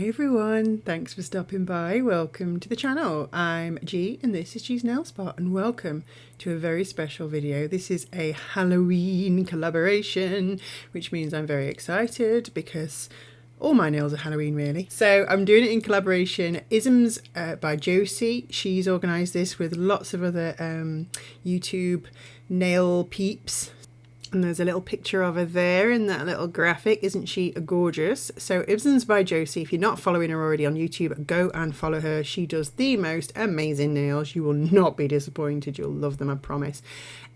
everyone, thanks for stopping by. Welcome to the channel. I'm G and this is G's Nail Spot, and welcome to a very special video. This is a Halloween collaboration, which means I'm very excited because all my nails are Halloween really. So I'm doing it in collaboration. 𝘫𝙘𝙧𝙣 by Josie. She's organised this with lots of other YouTube nail peeps. And there's a little picture of her there in that little graphic. Isn't she gorgeous? So 𝘫𝙘𝙧𝙣 by Josie. If you're not following her already on YouTube, go and follow her. She does the most amazing nails. You will not be disappointed. You'll love them, I promise.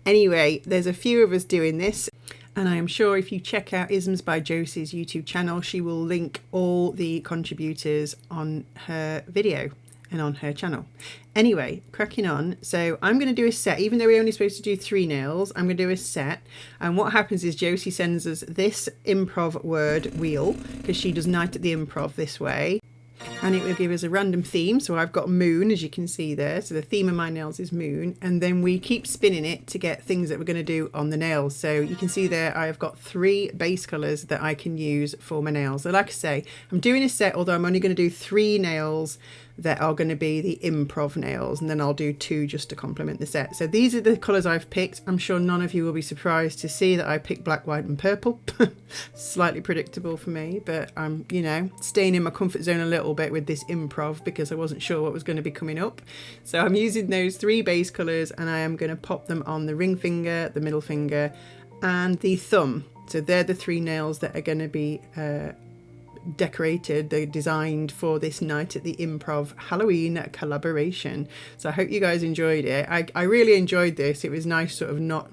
Anyway, there's a few of us doing this. And I am sure if you check out 𝘫𝙧𝙧 by Josie's YouTube channel, she will link all the contributors on her video and on her channel. Anyway, cracking on. So I'm going to do a set, even though we're only supposed to do 3 nails, I'm going to do a set. And what happens is Josie sends us this improv word wheel, because she does Night at the Improv this way. And it will give us a random theme. So I've got moon, as you can see there. So the theme of my nails is moon. And then we keep spinning it to get things that we're going to do on the nails. So you can see there, I've got 3 base colours that I can use for my nails. So like I say, I'm doing a set, although I'm only going to do 3 nails that are going to be the improv nails, and then I'll do 2 just to complement the set. So these are the colours I've picked. I'm sure none of you will be surprised to see that I picked black, white and purple. Slightly predictable for me, but I'm, you know, staying in my comfort zone a little bit with this improv because I wasn't sure what was going to be coming up. So I'm using those 3 base colours, and I am going to pop them on the ring finger, the middle finger and the thumb. So they're the 3 nails that are going to be decorated, they're designed for this Night at the Improv Halloween collaboration. So I hope you guys enjoyed it. I really enjoyed this. It was nice sort of not,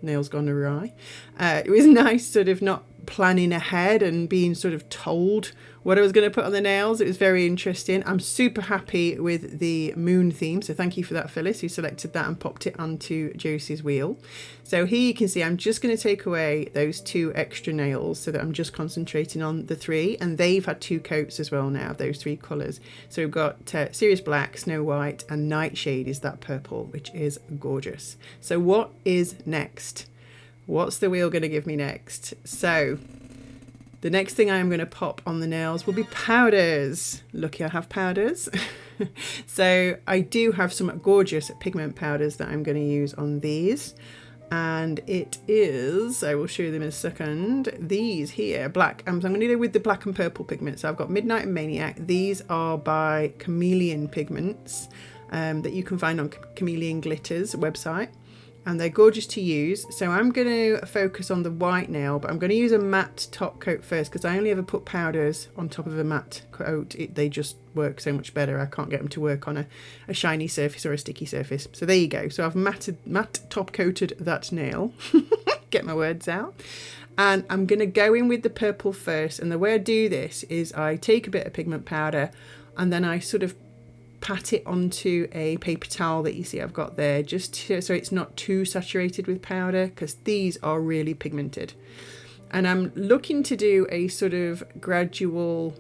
nails gone awry. It was nice sort of not planning ahead and being sort of told what I was going to put on the nails. It was very interesting. I'm super happy with the moon theme, so thank you for that, Phyllis, who selected that and popped it onto Josie's wheel. So here you can see I'm just going to take away those 2 extra nails so that I'm just concentrating on the 3, and they've had 2 coats as well now, those 3 colours. So we've got Serious Black, Snow White and Nightshade is that purple, which is gorgeous. So what is next? What's the wheel going to give me next? So the next thing I am going to pop on the nails will be powders. Lucky I have powders. So I do have some gorgeous pigment powders that I'm going to use on these. And it is, I will show you them in a second, these here, black. So I'm going to go with the black and purple pigments. So I've got Midnight and Maniac. These are by Chameleon Pigments that you can find on Chameleon Glitter's website. And they're gorgeous to use. So I'm going to focus on the white nail, but I'm going to use a matte top coat first because I only ever put powders on top of a matte coat. They just work so much better. I can't get them to work on a shiny surface or a sticky surface. So there you go. So I've matte top coated that nail. Get my words out. And I'm going to go in with the purple first. And the way I do this is I take a bit of pigment powder and then I sort of pat it onto a paper towel that you see I've got there, just so it's not too saturated with powder, because these are really pigmented. And I'm looking to do a sort of gradual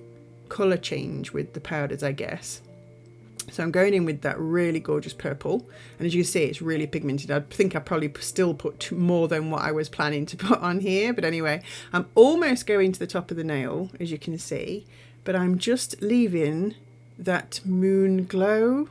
colour change with the powders, I guess. So I'm going in with that really gorgeous purple, and as you can see it's really pigmented. I think I probably still put more than what I was planning to put on here, but anyway, I'm almost going to the top of the nail, as you can see, but I'm just leaving that moon glow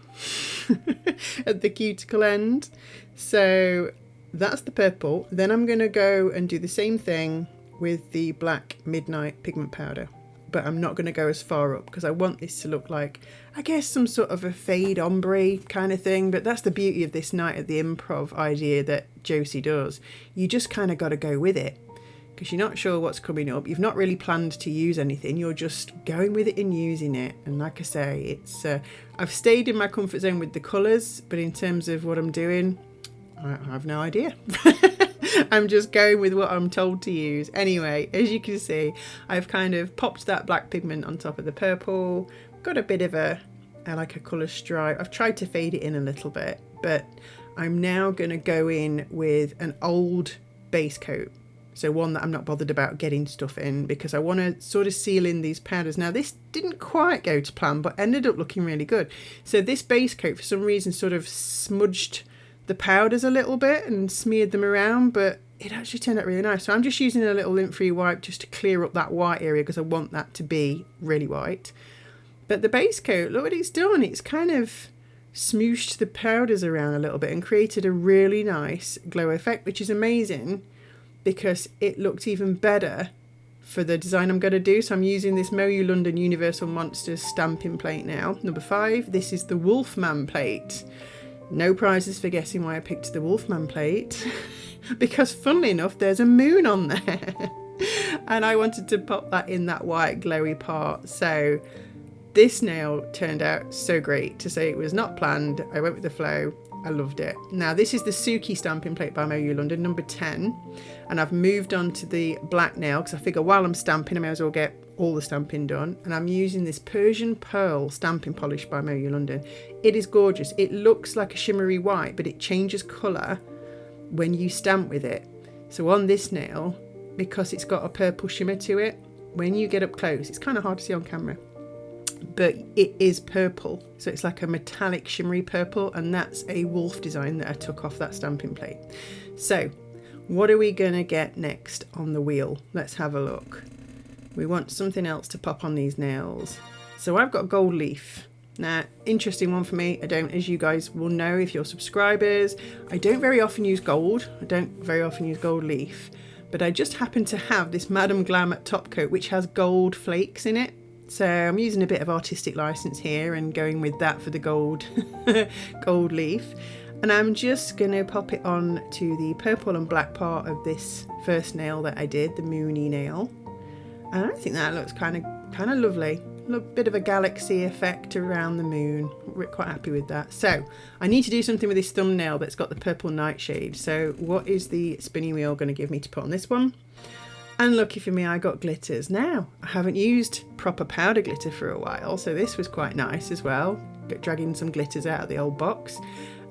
at the cuticle end. So that's the purple. Then I'm going to go and do the same thing with the black Midnight pigment powder, but I'm not going to go as far up because I want this to look like, I guess, some sort of a fade ombre kind of thing. But that's the beauty of this Night at the Improv idea that Josie does. You just kind of got to go with it, because you're not sure what's coming up. You've not really planned to use anything. You're just going with it and using it. And like I say, it's I've stayed in my comfort zone with the colours, but in terms of what I'm doing, I have no idea. I'm just going with what I'm told to use. Anyway, as you can see, I've kind of popped that black pigment on top of the purple. Got a bit of like a colour stripe. I've tried to fade it in a little bit, but I'm now going to go in with an old base coat. So one that I'm not bothered about getting stuff in, because I want to sort of seal in these powders. Now this didn't quite go to plan, but ended up looking really good. So this base coat for some reason sort of smudged the powders a little bit and smeared them around, but it actually turned out really nice. So I'm just using a little lint-free wipe just to clear up that white area, because I want that to be really white. But the base coat, look what it's done. It's kind of smooshed the powders around a little bit and created a really nice glow effect, which is amazing because it looked even better for the design I'm going to do. So I'm using this Moyu London Universal Monsters stamping plate now. Number 5, this is the Wolfman plate. No prizes for guessing why I picked the Wolfman plate because funnily enough there's a moon on there and I wanted to pop that in that white glowy part. So this nail turned out so great, to say it was not planned. I went with the flow. I loved it. Now this is the Suki stamping plate by Moyu London, number 10, and I've moved on to the black nail because I figure while I'm stamping I may as well get all the stamping done, and I'm using this Persian Pearl stamping polish by Moyu London. It is gorgeous. It looks like a shimmery white, but it changes colour when you stamp with it. So on this nail, because it's got a purple shimmer to it, when you get up close, it's kind of hard to see on camera, but it is purple, so it's like a metallic shimmery purple, and that's a wolf design that I took off that stamping plate. So what are we gonna get next on the wheel? Let's have a look. We want something else to pop on these nails, so I've got gold leaf. Now, interesting one for me. I don't, as you guys will know if you're subscribers, I don't very often use gold. I don't very often use gold leaf, but I just happen to have this Madame Glam top coat which has gold flakes in it. So I'm using a bit of artistic license here and going with that for the gold gold leaf. And I'm just going to pop it on to the purple and black part of this first nail that I did, the Moony nail. And I think that looks kind of lovely. A bit of a galaxy effect around the moon. We're quite happy with that. So I need to do something with this thumbnail that's got the purple nightshade. So what is the spinning wheel going to give me to put on this one? And lucky for me, I got glitters. Now, I haven't used proper powder glitter for a while, so this was quite nice as well. Dragging some glitters out of the old box.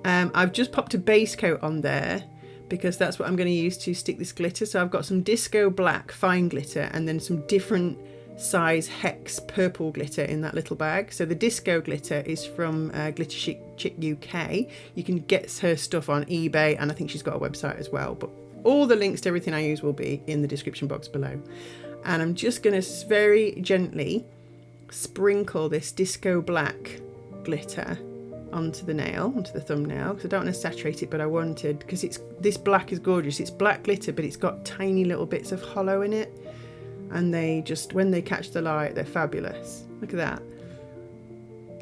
I've just popped a base coat on there because that's what I'm going to use to stick this glitter. So I've got some disco black fine glitter and then some different size hex purple glitter in that little bag. So the disco glitter is from Glitter Chick UK. You can get her stuff on eBay, and I think she's got a website as well, but all the links to everything I use will be in the description box below. And I'm just going to very gently sprinkle this disco black glitter onto the nail, onto the thumbnail, because I don't want to saturate it, but I wanted, because this black is gorgeous. It's black glitter, but it's got tiny little bits of hollow in it, and they just, when they catch the light, they're fabulous. Look at that.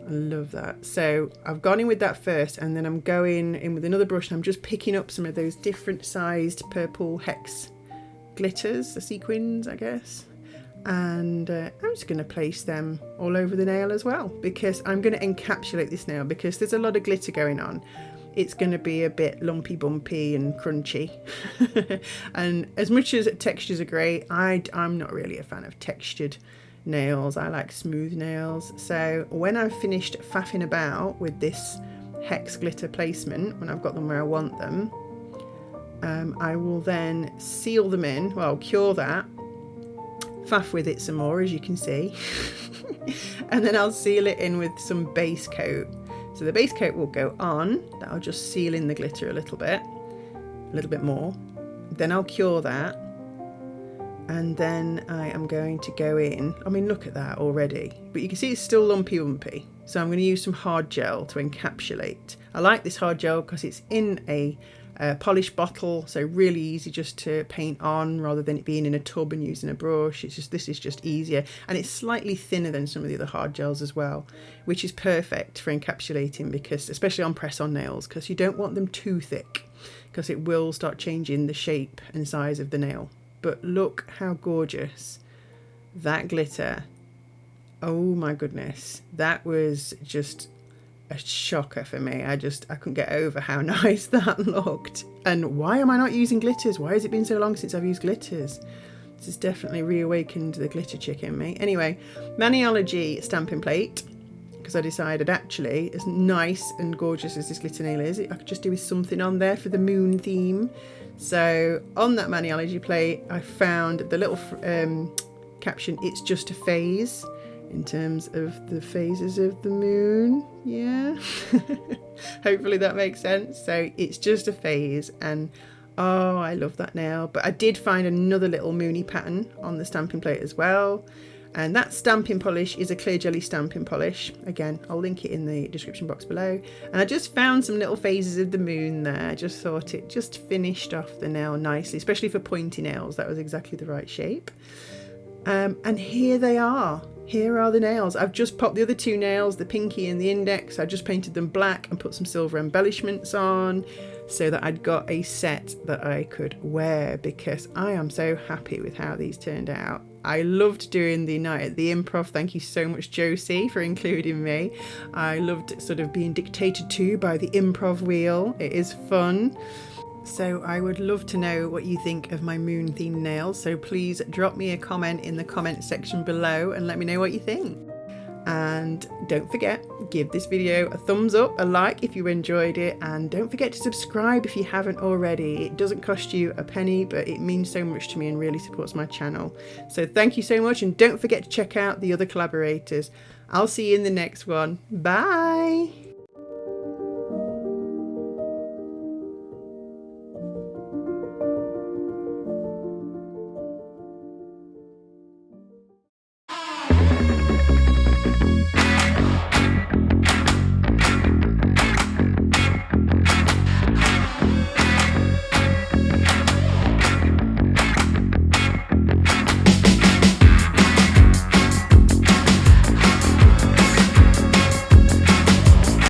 I love that. So I've gone in with that first, and then I'm going in with another brush and I'm just picking up some of those different sized purple hex glitters, the sequins I guess, and I'm just going to place them all over the nail as well, because I'm going to encapsulate this nail, because there's a lot of glitter going on. It's going to be a bit lumpy bumpy and crunchy and as much as textures are great, I'm not really a fan of textured nails. I like smooth nails. So when I've finished faffing about with this hex glitter placement, when I've got them where I want them, I will then seal them in, well, cure that, faff with it some more as you can see, and then I'll seal it in with some base coat. So the base coat will go on, that'll just seal in the glitter a little bit more, then I'll cure that, and then I am going to go in, I mean look at that already, but you can see it's still lumpy, so I'm going to use some hard gel to encapsulate. I like this hard gel because it's in a polished bottle, so really easy just to paint on rather than it being in a tub and using a brush. This is just easier, and it's slightly thinner than some of the other hard gels as well, which is perfect for encapsulating, because especially on press-on nails, because you don't want them too thick because it will start changing the shape and size of the nail. But look how gorgeous that glitter. Oh my goodness, that was just a shocker for me. I couldn't get over how nice that looked. And why am I not using glitters? Why has it been so long since I've used glitters? This has definitely reawakened the glitter chick in me. Anyway, Maniology stamping plate, because I decided actually, as nice and gorgeous as this glitter nail is, I could just do with something on there for the moon theme. So on that Maniology plate, I found the little caption, "It's just a phase," in terms of the phases of the moon. Yeah. Hopefully that makes sense. So it's just a phase, and oh, I love that nail. But I did find another little moony pattern on the stamping plate as well. And that stamping polish is a clear jelly stamping polish. Again, I'll link it in the description box below. And I just found some little phases of the moon there. I just thought it just finished off the nail nicely, especially for pointy nails. That was exactly the right shape. And here they are. Here are the nails. I've just popped the other two nails, the pinky and the index. I just painted them black and put some silver embellishments on so that I'd got a set that I could wear, because I am so happy with how these turned out. I loved doing the night at the improv. Thank you so much, Josie, for including me. I loved sort of being dictated to by the improv wheel. It is fun. So I would love to know what you think of my moon themed nails. So please drop me a comment in the comment section below and let me know what you think. And don't forget, give this video a thumbs up, a like if you enjoyed it, and don't forget to subscribe if you haven't already. It doesn't cost you a penny, but it means so much to me and really supports my channel. So thank you so much, and don't forget to check out the other collaborators. I'll see you in the next one. Bye!